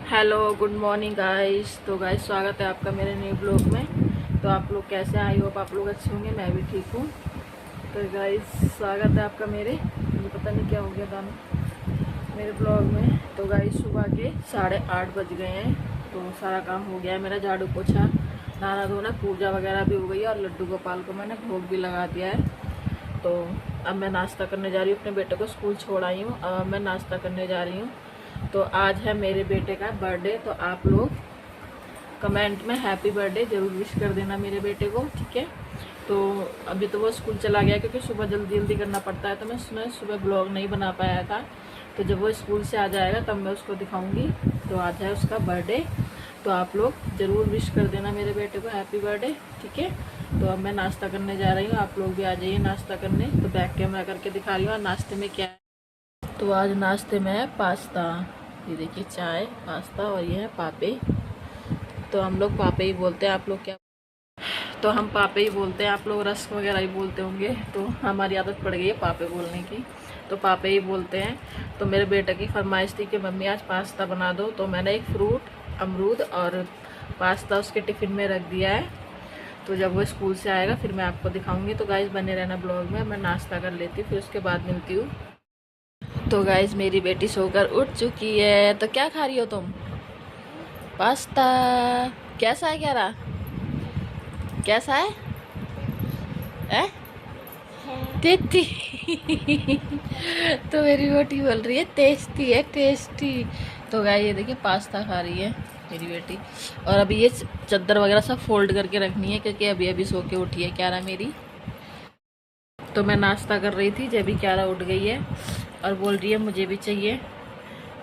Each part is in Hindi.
Hello good morning guys. तो गाइस स्वागत है आपका मेरे न्यू ब्लॉग में। तो आप लोग कैसे हैं? आई होप आप लोग अच्छे होंगे, मैं भी ठीक हूँ। तो गाइस स्वागत है आपका मुझे पता नहीं क्या हो गया दाना मेरे ब्लॉग में। तो गाइस सुबह के 8:30 बज गए हैं। तो सारा काम हो गया है मेरा, झाड़ू पोछा नहाना धोना, पूजा वगैरह भी हो गई है और लड्डू गोपाल को मैंने भोग भी लगा दिया है। तो अब मैं नाश्ता करने जा रही हूँ, अपने बेटे को स्कूल छोड़ आई हूँ, अब मैं नाश्ता करने जा रही हूँ। तो आज है मेरे बेटे का बर्थडे, तो आप लोग कमेंट में हैप्पी बर्थडे ज़रूर विश कर देना मेरे बेटे को, ठीक है। तो अभी तो वो स्कूल चला गया क्योंकि सुबह जल्दी जल्दी करना पड़ता है, तो मैं सुबह ब्लॉग नहीं बना पाया था। तो जब वो स्कूल से आ जाएगा तब मैं उसको दिखाऊंगी। तो आज है उसका बर्थडे, तो आप लोग ज़रूर विश कर देना मेरे बेटे को हैप्पी बर्थडे, ठीक है। तो अब मैं नाश्ता करने जा रही हूँ, आप लोग भी आ जाइए नाश्ता करने। तो बैक कैमरा करके दिखा रही हूँ और नाश्ते में क्या है। तो आज नाश्ते में है पास्ता, ये देखिए चाय पास्ता, और ये है पापे। तो हम लोग पापे ही बोलते हैं, आप लोग क्या? तो हम पापे ही बोलते हैं, आप लोग रस्क वगैरह ही बोलते होंगे। तो हमारी आदत पड़ गई है पापे बोलने की, तो पापे ही बोलते हैं। तो मेरे बेटे की फरमाइश थी कि मम्मी आज पास्ता बना दो, तो मैंने एक फ्रूट अमरूद और पास्ता उसके टिफ़िन में रख दिया है। तो जब वो स्कूल से आएगा फिर मैं आपको दिखाऊंगी। तो गाइस बने रहना ब्लॉग में, मैं नाश्ता कर लेती हूँ फिर उसके बाद मिलती हूँ। तो गाइज मेरी बेटी सोकर उठ चुकी है। तो क्या खा रही हो तुम? पास्ता। कैसा है कह रहा? कैसा है? टेस्टी। तो मेरी बेटी बोल रही है टेस्टी है, टेस्टी। तो गाइस ये देखिए पास्ता खा रही है मेरी बेटी। और अभी ये चादर वगैरह सब फोल्ड करके रखनी है क्योंकि अभी अभी सो के उठी है क्यारा मेरी। तो मैं नाश्ता कर रही थी जब भी क्यारा उठ गई है और बोल रही है मुझे भी चाहिए,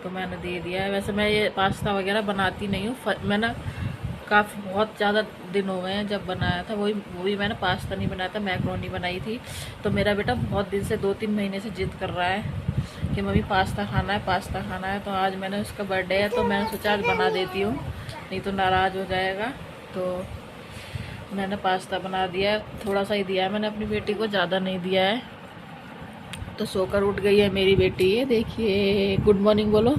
तो मैंने दे दिया है। वैसे मैं ये पास्ता वगैरह बनाती नहीं हूँ, मैं ना काफ़ी बहुत ज़्यादा दिन हो गए हैं जब बनाया था, वो भी मैंने पास्ता नहीं बनाया था, मैक्रोनी बनाई थी। तो मेरा बेटा बहुत दिन से 2-3 महीने से जिद कर रहा है कि मम्मी पास्ता खाना है, पास्ता खाना है। तो आज मैंने उसका बर्थडे है तो मैंने सोचा आज बना देती हूँ, नहीं तो नाराज़ हो जाएगा। तो मैंने पास्ता बना दिया है, थोड़ा सा ही दिया है मैंने अपनी बेटी को, ज़्यादा नहीं दिया है। तो सोकर उठ गई है मेरी बेटी, ये देखिए। गुड मॉर्निंग बोलो,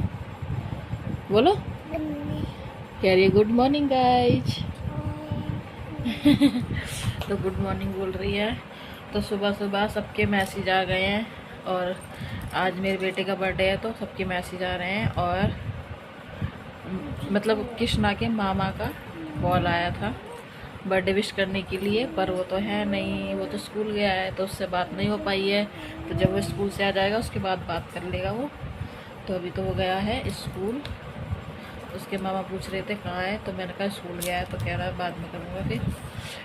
बोलो। कह रही है गुड मॉर्निंग गाइज। तो गुड मॉर्निंग बोल रही है। तो सुबह सुबह सबके मैसेज आ गए हैं और आज मेरे बेटे का बर्थडे है तो सबके मैसेज आ रहे हैं। और मतलब कृष्णा के मामा का कॉल आया था बर्थडे विश करने के लिए, पर वो तो है नहीं, वो तो स्कूल गया है तो उससे बात नहीं हो पाई है। तो जब वो स्कूल से आ जाएगा उसके बाद बात कर लेगा वो। तो अभी तो वो गया है स्कूल। उसके मामा पूछ रहे थे कहाँ है, तो मैंने कहा स्कूल गया है, तो कह रहा है बाद में करूँगा फिर।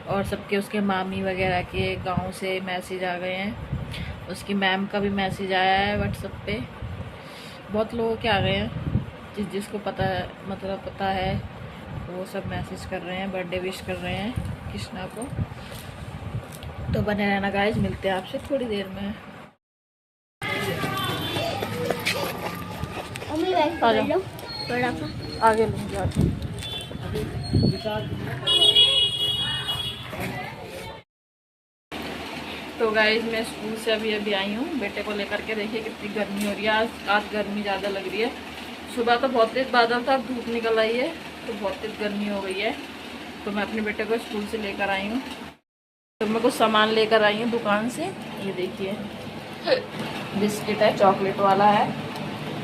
और सबके उसके मामी वगैरह के गांव से मैसेज आ गए हैं, उसकी मैम का भी मैसेज आया है व्हाट्सएप पे, बहुत लोगों के आ गए हैं जिसको पता है, मतलब पता है, वो सब मैसेज कर रहे हैं, बर्थडे विश कर रहे हैं कृष्णा को। तो बने रहना गाइस, मिलते हैं आपसे थोड़ी देर में। आगे लूँगी आगे। तो गाइस मैं स्कूल से अभी अभी आई हूँ बेटे को लेकर के। देखिए कितनी गर्मी हो रही है, आज गर्मी ज़्यादा लग रही है। सुबह तो बहुत तेज़ बादल था, धूप निकल आई है तो बहुत तेज़ गर्मी हो गई है। तो मैं अपने बेटे को स्कूल से लेकर आई हूँ। तो मैं कुछ सामान लेकर आई हूँ दुकान से, ये देखिए बिस्किट है, चॉकलेट वाला है,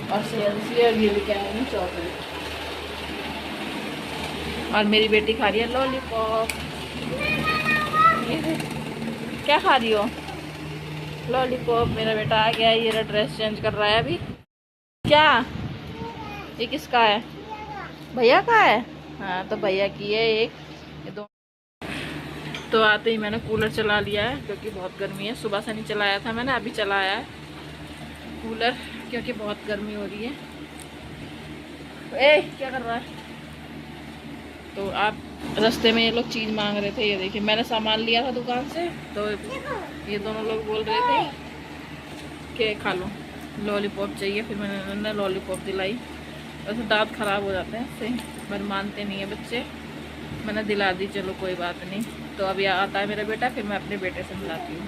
और ये भी क्या है चॉकलेट। और मेरी बेटी खा रही है लॉलीपॉप। क्या खा रही हो? लॉलीपॉप। मेरा बेटा आ गया है, ये ड्रेस चेंज कर रहा है अभी। क्या ये किसका है? भैया का है। हाँ तो भैया की है एक, ये दो। तो आते ही मैंने कूलर चला लिया है क्योंकि बहुत गर्मी है। सुबह से नहीं चलाया था मैंने, अभी चलाया है कूलर क्योंकि बहुत गर्मी हो रही है। ए क्या कर रहा है? तो आप रास्ते में ये लोग चीज़ मांग रहे थे, ये देखिए मैंने सामान लिया था दुकान से, तो ये दोनों लोग बोल रहे थे कि खा लो लॉलीपॉप चाहिए, फिर मैंने लॉलीपॉप दिलाई। वैसे दांत ख़राब हो जाते हैं इससे, पर मानते नहीं है बच्चे, मैंने दिला दी, चलो कोई बात नहीं। तो अभी आता है मेरा बेटा, फिर मैं अपने बेटे से मिलाती हूँ।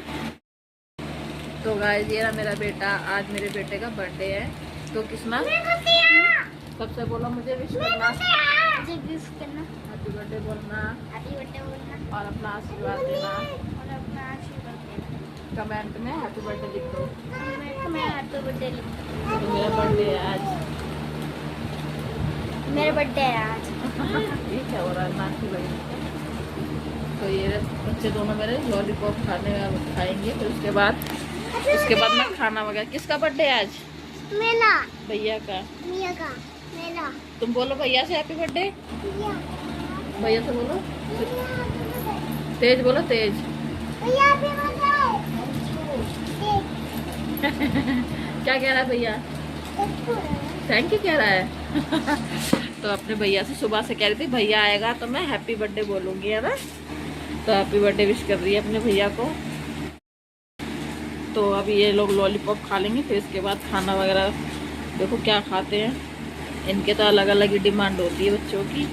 तो गाइस ये रहा मेरा बेटा, आज मेरे बेटे का बर्थडे है। तो कृष्णा सबसे बोलो मुझे विश करना, मुझे विश करना, हैप्पी बर्थडे बोलना, हैप्पी बर्थडे बोलना और अपना आशीर्वाद देना। और अपना आशीर्वाद देना। कमेंट में हैप्पी बर्थडे लिख दो। मैं हैप्पी बर्थडे लिखूंगी। तो मेरा बर्थडे है आज। मेरा बर्थडे है आज। ये क्या हो रहा है नाक की लगी। तो ये बच्चे दोनों मेरे लॉलीपॉप खाएंगे, फिर उसके बाद मैं खाना वगैरह। किसका बर्थडे है आज? मेरा, भैया का। मिया का, मेरा। तुम बोलो भैया से हैप्पी बर्थडे। मिया, भैया से बोलो, तेज बोलो, तेज। भैया हैप्पी बर्थडे। क्या कह रहा है भैया? थैंक यू कह रहा है। तो अपने भैया से सुबह से कह रही थी भैया आएगा तो मैं हैप्पी बर्थडे बोलूँगी, है ना। तो हैप्पी बर्थडे विश कर रही है अपने भैया को। तो अभी ये लोग लॉलीपॉप खा लेंगे, फिर इसके बाद खाना वगैरह देखो क्या खाते हैं। इनके तो अलग अलग ही डिमांड होती है बच्चों की,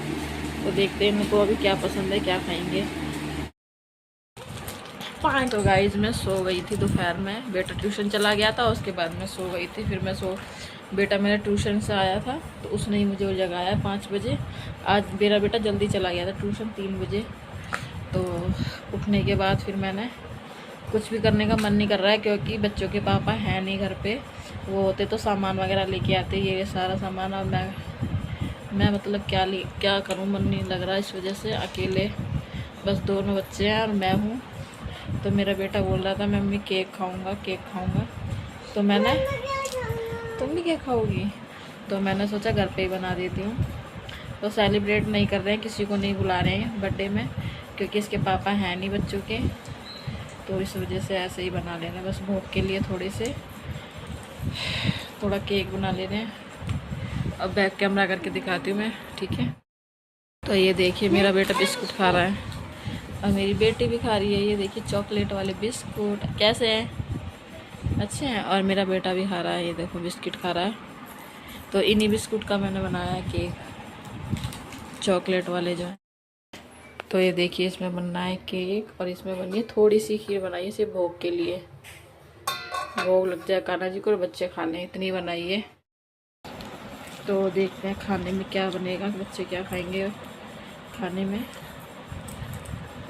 तो देखते हैं इनको अभी क्या पसंद है, क्या खाएंगे। तो गाइस मैं सो गई थी दोपहर में, बेटा ट्यूशन चला गया था, उसके बाद मैं सो गई थी। फिर बेटा मेरा ट्यूशन से आया था तो उसने ही मुझे जगाया 5 बजे। आज मेरा बेटा जल्दी चला गया था ट्यूशन 3 बजे। तो उठने के बाद फिर मैंने कुछ भी करने का मन नहीं कर रहा है, क्योंकि बच्चों के पापा हैं नहीं घर पे। वो होते तो सामान वगैरह लेके आते, ये सारा सामान। और मैं मतलब क्या करूँ, मन नहीं लग रहा इस वजह से। अकेले बस दोनों बच्चे हैं और मैं हूँ। तो मेरा बेटा बोल रहा था मम्मी केक खाऊंगा, केक खाऊंगा। तो मैंने, तुम भी केक खाओगी? तो मैंने सोचा घर पे ही बना देती हूँ। तो सेलिब्रेट नहीं कर रहे हैं, किसी को नहीं बुला रहे हैं बर्थडे में, क्योंकि इसके पापा हैं नहीं बच्चों के। तो इस वजह से ऐसे ही बना ले रहे हैं, बस भोग के लिए थोड़ा केक बना ले रहे हैं। अब बैक कैमरा करके दिखाती हूँ मैं, ठीक है। तो ये देखिए मेरा बेटा बिस्कुट खा रहा है और मेरी बेटी भी खा रही है। ये देखिए चॉकलेट वाले बिस्कुट कैसे हैं, अच्छे हैं। और मेरा बेटा भी खा रहा है, ये देखो बिस्किट खा रहा है। तो इन्हीं बिस्कुट का मैंने बनाया है केक, चॉकलेट वाले जो है। तो ये देखिए इसमें बनना है केक, और इसमें बनी है थोड़ी सी खीर बनाई है सिर्फ भोग के लिए। भोग लग जाए कान्हा जी को और बच्चे खा लें, इतनी बनाई है। तो देखते हैं खाने में क्या बनेगा, बच्चे क्या खाएंगे खाने में।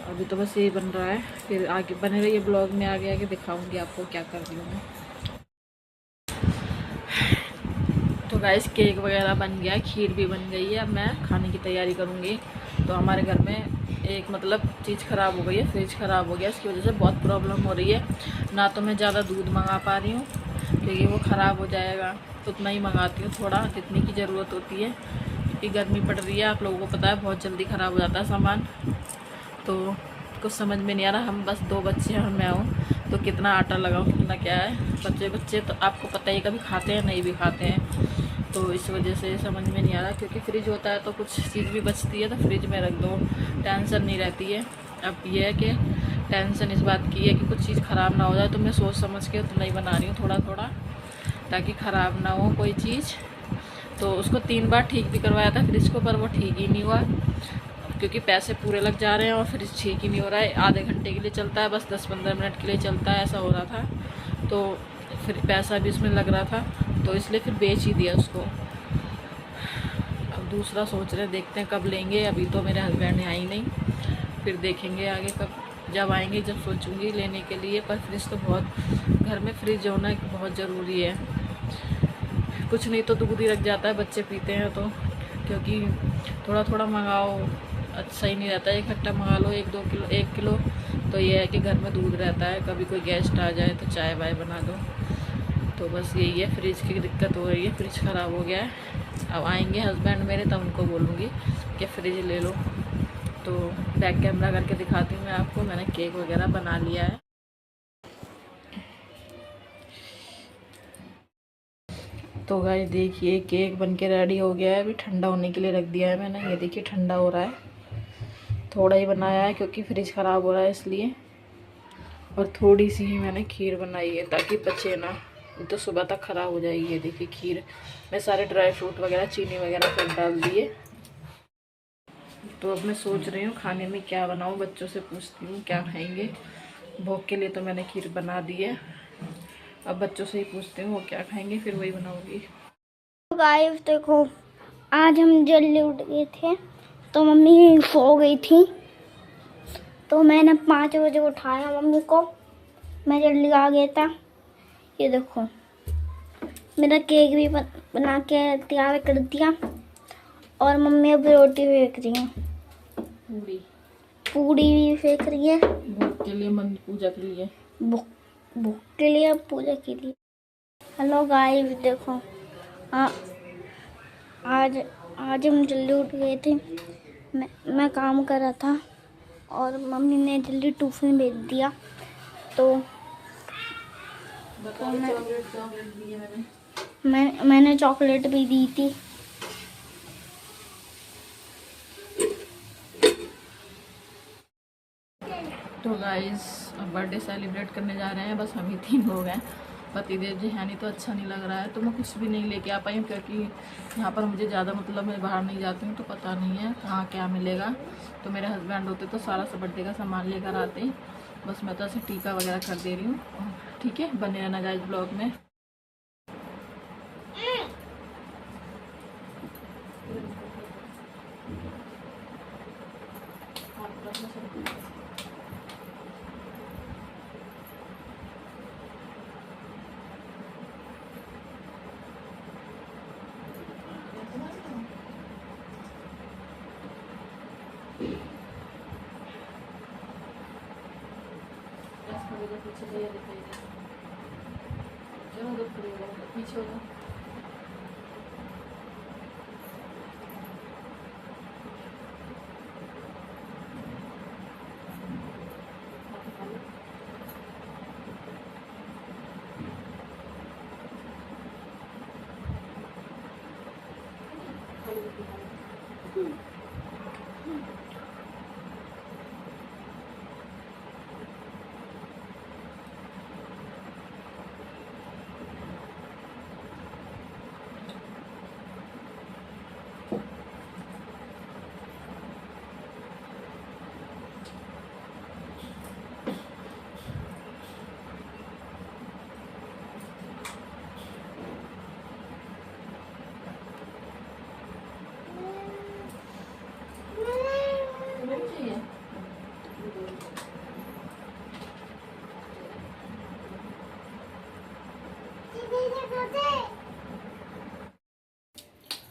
अभी तो बस यही बन रहा है, फिर आगे बने रहिए ब्लॉग में, आगे आगे दिखाऊंगी आपको क्या कर रही हूँ मैं। तो गाइस केक वगैरह बन गया, खीर भी बन गई है। अब मैं खाने की तैयारी करूँगी। तो हमारे घर में एक मतलब चीज़ ख़राब हो गई है, फ्रिज ख़राब हो गया, इसकी वजह से बहुत प्रॉब्लम हो रही है। ना तो मैं ज़्यादा दूध मंगा पा रही हूँ क्योंकि वो ख़राब हो जाएगा, तो उतना ही मंगाती हूँ थोड़ा, जितनी की ज़रूरत होती है। क्योंकि गर्मी पड़ रही है, आप लोगों को पता है बहुत जल्दी ख़राब हो जाता है सामान। तो कुछ समझ में नहीं आ रहा, हम बस 2 बच्चे हैं और मैं हूँ, तो कितना आटा लगाऊँ, कितना क्या है। बच्चे तो आपको पता ही, कभी खाते हैं नहीं भी खाते हैं। तो इस वजह से समझ में नहीं आ रहा, क्योंकि फ्रिज होता है तो कुछ चीज़ भी बचती है तो फ्रिज में रख दो, टेंशन नहीं रहती है। अब ये है कि टेंशन इस बात की है कि कुछ चीज़ ख़राब ना हो जाए, तो मैं सोच समझ के तो नहीं बना रही हूँ, थोड़ा थोड़ा, ताकि ख़राब ना हो कोई चीज़। तो उसको 3 बार ठीक भी करवाया था फ्रिज को, पर वो ठीक ही नहीं हुआ, क्योंकि पैसे पूरे लग जा रहे हैं और फ्रिज ठीक ही नहीं हो रहा है। आधे घंटे के लिए चलता है, बस 10-15 मिनट के लिए चलता है, ऐसा हो रहा था। तो फिर पैसा भी इसमें लग रहा था, तो इसलिए फिर बेच ही दिया उसको। अब दूसरा सोच रहे, देखते हैं कब लेंगे। अभी तो मेरे हस्बैंड आए ही नहीं, फिर देखेंगे आगे कब, जब आएंगे जब सोचूंगी लेने के लिए। पर फ्रिज तो बहुत, घर में फ्रिज होना बहुत ज़रूरी है। कुछ नहीं तो दूध ही रख जाता है, बच्चे पीते हैं तो, क्योंकि थोड़ा थोड़ा मंगाओ अच्छा ही नहीं रहता है। इकट्ठा मंगा लो 1-2 किलो, 1 किलो, तो ये है कि घर में दूध रहता है, कभी कोई गेस्ट आ जाए तो चाय वाय बना दो। तो बस यही है, फ्रिज की दिक्कत हो रही है, फ्रिज ख़राब हो गया है। अब आएंगे हस्बैंड मेरे, तब उनको बोलूँगी कि फ्रिज ले लो। तो बैक कैमरा करके दिखाती हूँ मैं आपको, मैंने केक वगैरह बना लिया है। तो गाइस देखिए केक बनके रेडी हो गया है, अभी ठंडा होने के लिए रख दिया है मैंने। ये देखिए ठंडा हो रहा है, थोड़ा ही बनाया है क्योंकि फ्रिज ख़राब हो रहा है इसलिए। और थोड़ी सी ही मैंने खीर बनाई है ताकि बचे ना, तो सुबह तक ख़राब हो जाएगी। ये देखिए खीर मैं सारे ड्राई फ्रूट वगैरह, चीनी वगैरह सब डाल दिए। तो अब मैं सोच रही हूँ खाने में क्या बनाऊँ, बच्चों से पूछती हूँ क्या खाएंगे। भोग के लिए तो मैंने खीर बना दी है, अब बच्चों से ही पूछती हूँ वो क्या खाएंगे, फिर वही बनाऊँगी। गाइस देखो आज हम जल्दी उठ गए थे तो मम्मी सो गई थी, तो मैंने 5 बजे उठाया मम्मी को। मैं जल्दी आ गया था। ये देखो मेरा केक भी बना के तैयार कर दिया, और मम्मी अब रोटी सेक रही है, पूरी पूड़ी भी सेक रही है, भूख के लिए, मन पूजा के लिए, भूख के लिए, पूजा के लिए। हेलो गाइस, देखो आज हम जल्दी उठ गए थे। मैं काम कर रहा था और मम्मी ने जल्दी ट्यूशन भेज दिया, तो चॉकलेट दी है मैंने चॉकलेट भी दी थी। तो गाइस अब बर्थडे सेलिब्रेट करने जा रहे हैं, बस हम ही 3 लोग हैं। पतिदेव जी है नहीं तो अच्छा नहीं लग रहा है, तो मैं कुछ भी नहीं लेके आ पाई हूँ, क्योंकि यहाँ पर मुझे ज़्यादा मतलब मैं बाहर नहीं जाती हूँ, तो पता नहीं है कहाँ क्या मिलेगा। तो मेरे हस्बैंड होते तो सारा सा बर्थडे का सामान लेकर आते, बस मैं तो ऐसे टीका वगैरह कर दे रही हूँ। ठीक है, बने रहना गाइस ब्लॉग में। पीछे हो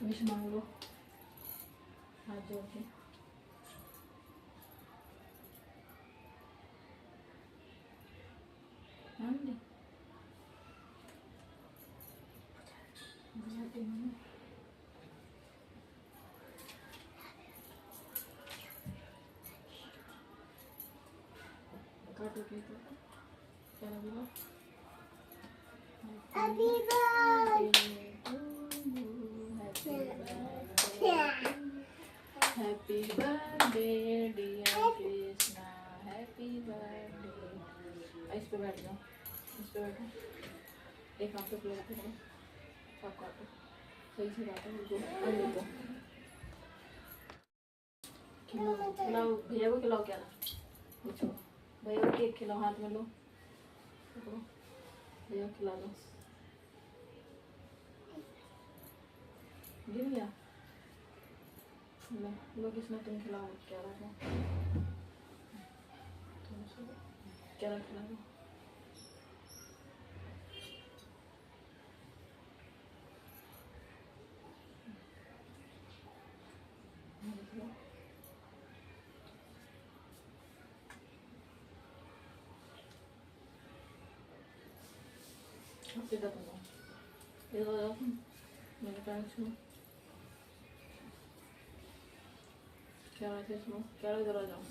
विश मांग लो हाथ जोड़ के। काटो के तो क्या लगा? Happy happy birthday dear Krishna, happy birthday. इस पे बैठ जाओ, इस पे बैठो, एक हाथ पे प्लेट करो, सब काटो, सही से काटो, बिल्कुल खिलाओ खिलाओ भैया को, खिलाओ क्या पूछो, भैया को केक खिलाओ, हाथ में लो, पकड़ो, भैया खिला दो। गिर गया, लो किसने, तुम खिलाओ, क्या रखो, क्या खिला दो। सीधा तुम इधर जाओ, मेरे पैंट छू, क्या रहा है इसमें, क्या रहा, इधर आ जाओ।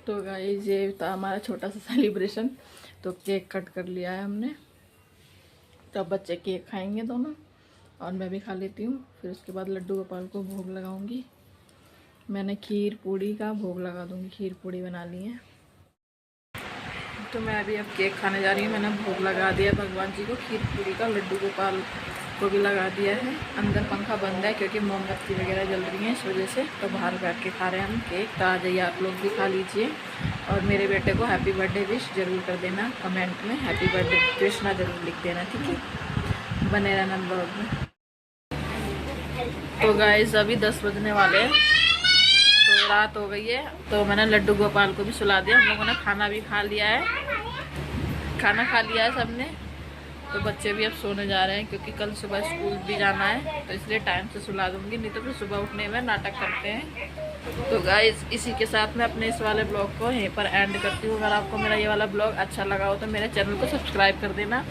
तो गाइस ये था हमारा छोटा सा सेलिब्रेशन। तो केक कट कर लिया है हमने, तो अब बच्चे केक खाएंगे दोनों, और मैं भी खा लेती हूँ। फिर उसके बाद लड्डू गोपाल को भोग लगाऊंगी। मैंने खीर पूड़ी का भोग लगा दूंगी, खीर पूड़ी बना ली है। तो मैं अभी अब केक खाने जा रही हूँ। मैंने भोग लगा दिया भगवान जी को खीर पूड़ी का, लड्डू गोपाल को भी लगा दिया है। अंदर पंखा बंद है क्योंकि मोमबत्ती वगैरह जल रही हैं इस वजह से, तो बाहर बैठ के खा रहे हैं हम केक। तो आ जाइए आप लोग भी खा लीजिए और मेरे बेटे को हैप्पी बर्थडे विश ज़रूर कर देना कमेंट में, हैप्पी बर्थडे कृष्णा ज़रूर लिख देना, ठीक है। बने रहना ब्लॉग में। तो गाइस अभी 10 बजने वाले हैं, तो रात हो गई है। तो मैंने लड्डू गोपाल को भी सुला दिया, हम लोगों ने खाना भी खा लिया है, खाना खा लिया है सबने। तो बच्चे भी अब सोने जा रहे हैं क्योंकि कल सुबह स्कूल भी जाना है, तो इसलिए टाइम से सुला दूंगी, नहीं तो फिर सुबह उठने में नाटक करते हैं। तो गाइस इसी के साथ मैं अपने इस वाले ब्लॉग को यहीं पर एंड करती हूँ। अगर आपको मेरा ये वाला ब्लॉग अच्छा लगा हो तो मेरे चैनल को सब्सक्राइब कर देना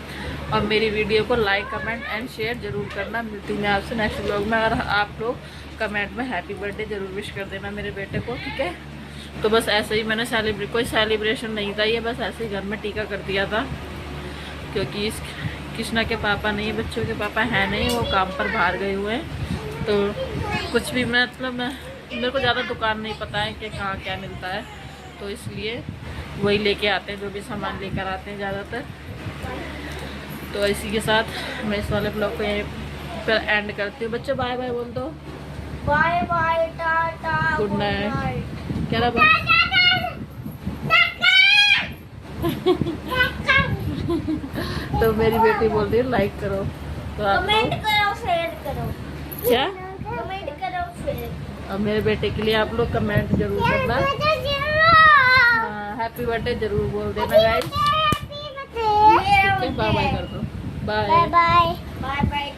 और मेरी वीडियो को लाइक कमेंट एंड शेयर ज़रूर करना। मिलती हूँ मैं आपसे नेक्स्ट ब्लॉग में। अगर आप लोग कमेंट में हैप्पी बर्थडे ज़रूर विश कर देना मेरे बेटे को, ठीक है। तो बस ऐसे ही मैंने कोई सेलिब्रेशन नहीं था, ये बस ऐसे ही घर में टीका कर दिया था क्योंकि इस कृष्णा के पापा नहीं, बच्चों के पापा हैं नहीं, वो काम पर बाहर गए हुए हैं। तो कुछ भी मतलब मेरे को ज़्यादा दुकान नहीं पता है कि कहाँ क्या मिलता है, तो इसलिए वही लेके आते हैं, जो भी सामान लेकर आते हैं ज़्यादातर। तो इसी के साथ मैं इस वाले ब्लॉग को यहीं पर एंड करती हूँ। बच्चों बाय बाय बोल दो। Bye bye, tata, good night. क्या रहा तो मेरी बेटी बोल रही है लाइक करो, तो आप कमेंट करो, शेयर करो। क्या कमेंट करो, शेयर। और मेरे बेटे के लिए आप लोग कमेंट जरूर करना, हैप्पी बर्थडे जरूर बोल देना गाइस। बाय बाय कर दो, bye bye bye bye bye.